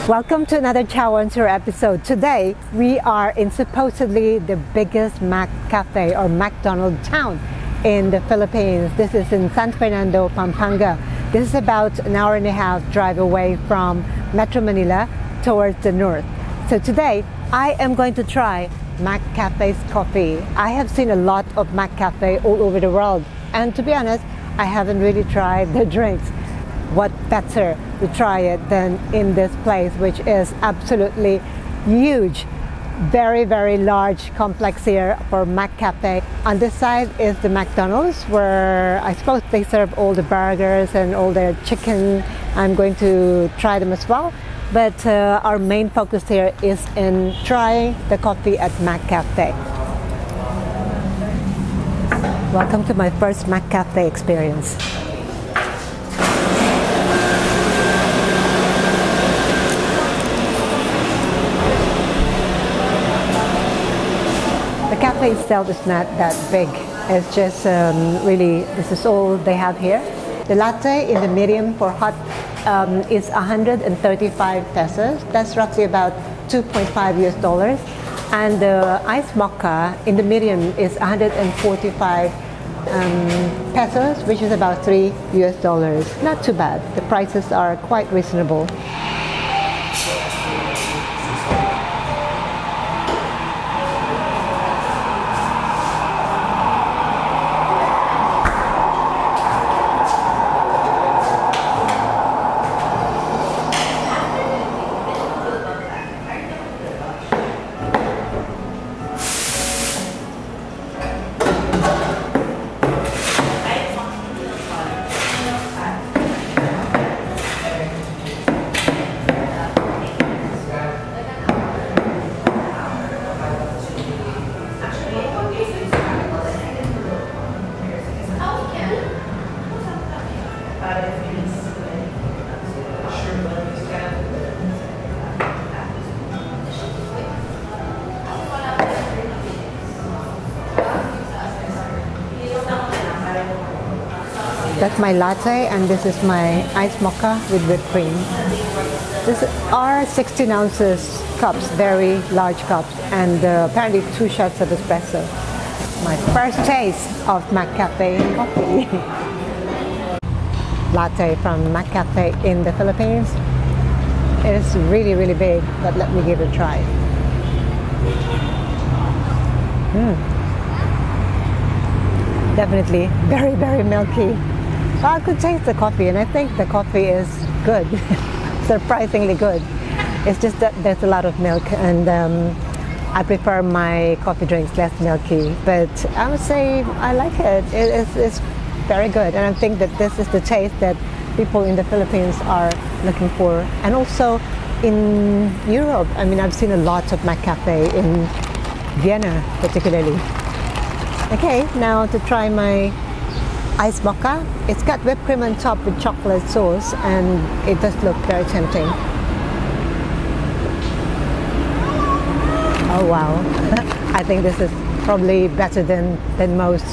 Welcome to another Chao episode. Today we are in supposedly the biggest McCafe or McDonald town in the Philippines. This is in San Fernando, Pampanga. This is about an hour and a half drive away from Metro Manila towards the north. So today I am going to try McCafe's coffee. I have seen a lot of McCafe all over the world, and to be honest, I haven't really tried the drinks. What better to try it than in this place, which is absolutely huge. Very, very large complex here for McCafe. On this side is the McDonald's, where I suppose they serve all the burgers and all their chicken. I'm going to try them as well. But our main focus here is in trying the coffee at McCafe. Welcome to my first McCafe experience. The cafe itself is not that big. It's just really, this is all they have here. The latte in the medium for hot is 135 pesos. That's roughly about 2.5 US dollars. And the iced mocha in the medium is 145 pesos, which is about 3 US dollars. Not too bad. The prices are quite reasonable. That's my latte, and this is my iced mocha with whipped cream. These are 16 ounces cups, very large cups, and apparently 2 shots of espresso. My first taste of McCafe coffee. Latte from McCafe in the Philippines. It is really, really big, but let me give it a try. Definitely very, very milky. Well, I could taste the coffee, and I think the coffee is good, surprisingly good. It's just that there's a lot of milk, and I prefer my coffee drinks less milky. But I would say I like it. It's very good, and I think that this is the taste that people in the Philippines are looking for, and also in Europe. I mean, I've seen a lot of McCafe in Vienna, particularly. Okay, now to try my iced mocha. It's got whipped cream on top with chocolate sauce, and it does look very tempting. Oh wow. I think this is probably better than most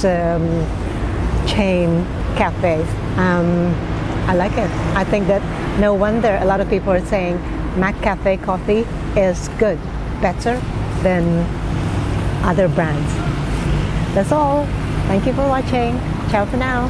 chain cafes. I like it. I think that no wonder a lot of people are saying McCafe coffee is good, better than other brands. That's all. Thank you for watching. Ciao for now.